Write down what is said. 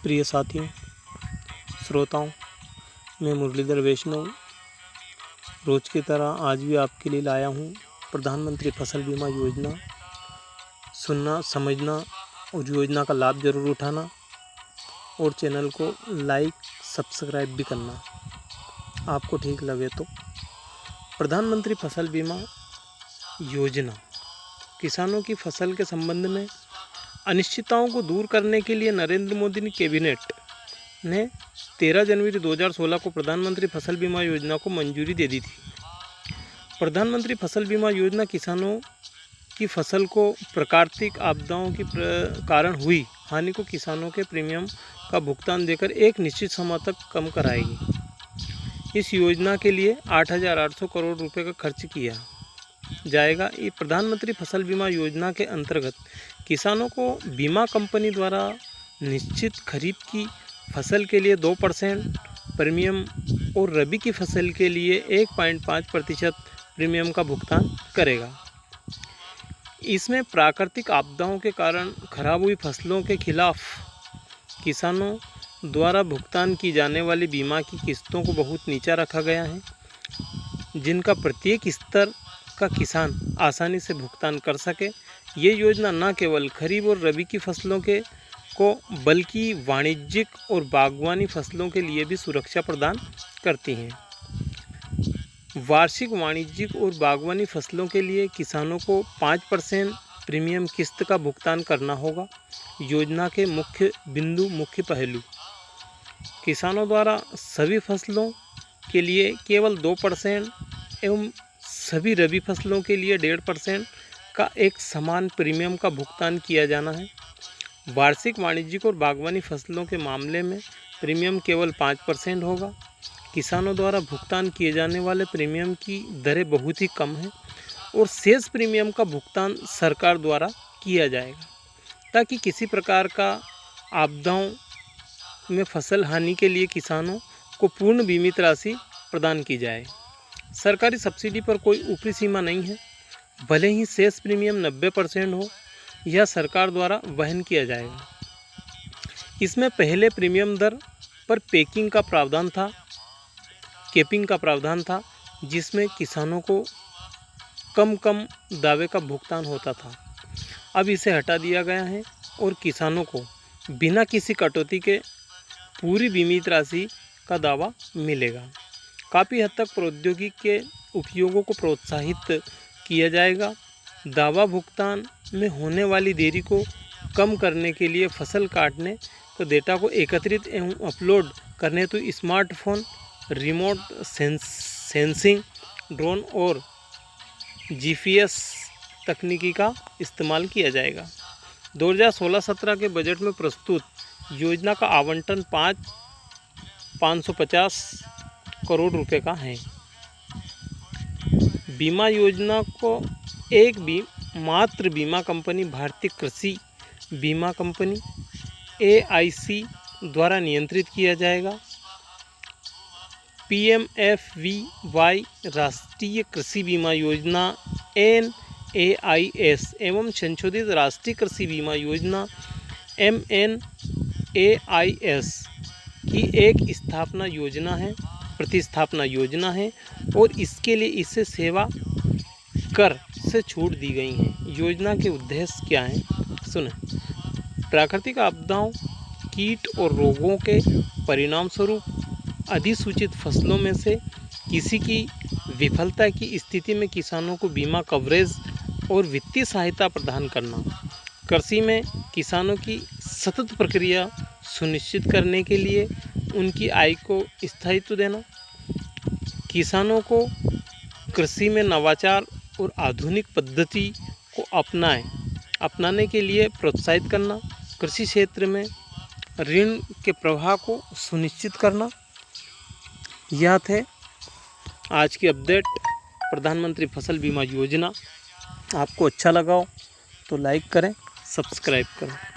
प्रिय साथियों, श्रोताओं, मैं मुरलीधर वैष्णव रोज की तरह आज भी आपके लिए लाया हूँ प्रधानमंत्री फसल बीमा योजना। सुनना, समझना और योजना का लाभ ज़रूर उठाना और चैनल को लाइक सब्सक्राइब भी करना आपको ठीक लगे तो। प्रधानमंत्री फसल बीमा योजना किसानों की फसल के संबंध में अनिश्चितताओं को दूर करने के लिए नरेंद्र मोदी की कैबिनेट ने 13 जनवरी 2016 को प्रधानमंत्री फसल बीमा योजना को मंजूरी दे दी थी। प्रधानमंत्री फसल बीमा योजना किसानों की फसल को प्राकृतिक आपदाओं के कारण हुई हानि को किसानों के प्रीमियम का भुगतान देकर एक निश्चित समय तक कम कराएगी। इस योजना के लिए 8,800 करोड़ रुपए का खर्च किया जाएगा। ये प्रधानमंत्री फसल बीमा योजना के अंतर्गत किसानों को बीमा कंपनी द्वारा निश्चित खरीफ की फसल के लिए 2% प्रीमियम और रबी की फसल के लिए 1.5% प्रीमियम का भुगतान करेगा। इसमें प्राकृतिक आपदाओं के कारण खराब हुई फसलों के खिलाफ किसानों द्वारा भुगतान की जाने वाली बीमा की किस्तों को बहुत नीचा रखा गया है, जिनका प्रत्येक स्तर का किसान आसानी से भुगतान कर सके। ये योजना न केवल खरीफ और रबी की फसलों को बल्कि वाणिज्यिक और बागवानी फसलों के लिए भी सुरक्षा प्रदान करती हैं। वार्षिक वाणिज्यिक और बागवानी फसलों के लिए किसानों को 5% प्रीमियम किस्त का भुगतान करना होगा। योजना के मुख्य पहलू किसानों द्वारा सभी फसलों के लिए केवल 2% एवं सभी रबी फसलों के लिए 1.5% का एक समान प्रीमियम का भुगतान किया जाना है। वार्षिक वाणिज्यिक और बागवानी फसलों के मामले में प्रीमियम केवल 5% होगा। किसानों द्वारा भुगतान किए जाने वाले प्रीमियम की दरें बहुत ही कम हैं और शेष प्रीमियम का भुगतान सरकार द्वारा किया जाएगा, ताकि किसी प्रकार का आपदाओं में फसल हानि के लिए किसानों को पूर्ण बीमित राशि प्रदान की जाए। सरकारी सब्सिडी पर कोई ऊपरी सीमा नहीं है, भले ही शेष प्रीमियम 90% हो, यह सरकार द्वारा वहन किया जाएगा। इसमें पहले प्रीमियम दर पर कैपिंग का प्रावधान था, जिसमें किसानों को कम दावे का भुगतान होता था। अब इसे हटा दिया गया है और किसानों को बिना किसी कटौती के पूरी बीमित राशि का दावा मिलेगा। काफ़ी हद तक प्रौद्योगिकी के उपयोगों को प्रोत्साहित किया जाएगा। दावा भुगतान में होने वाली देरी को कम करने के लिए फसल काटने को डेटा को एकत्रित एवं अपलोड करने तो स्मार्टफोन, रिमोट सेंसिंग, ड्रोन और जीपीएस तकनीकी का इस्तेमाल किया जाएगा। 2016-17 के बजट में प्रस्तुत योजना का आवंटन 550 करोड़ रुपए का है। बीमा योजना को एक मात्र बीमा कंपनी भारतीय कृषि बीमा कंपनी AIC द्वारा नियंत्रित किया जाएगा। PMFBY राष्ट्रीय कृषि बीमा योजना NAIS एवं संशोधित राष्ट्रीय कृषि बीमा योजना MNAIS की एक प्रतिस्थापना योजना है और इसके लिए इसे सेवा कर से छूट दी गई है। योजना के उद्देश्य क्या हैं, सुने। प्राकृतिक आपदाओं, कीट और रोगों के परिणाम स्वरूप अधिसूचित फसलों में से किसी की विफलता की स्थिति में किसानों को बीमा कवरेज और वित्तीय सहायता प्रदान करना। कृषि में किसानों की सतत प्रक्रिया सुनिश्चित करने के लिए उनकी आय को स्थायित्व देना। किसानों को कृषि में नवाचार और आधुनिक पद्धति को अपनाने के लिए प्रोत्साहित करना। कृषि क्षेत्र में ऋण के प्रवाह को सुनिश्चित करना। यह थे आज की अपडेट प्रधानमंत्री फसल बीमा योजना। आपको अच्छा लगा हो तो लाइक करें, सब्सक्राइब करें।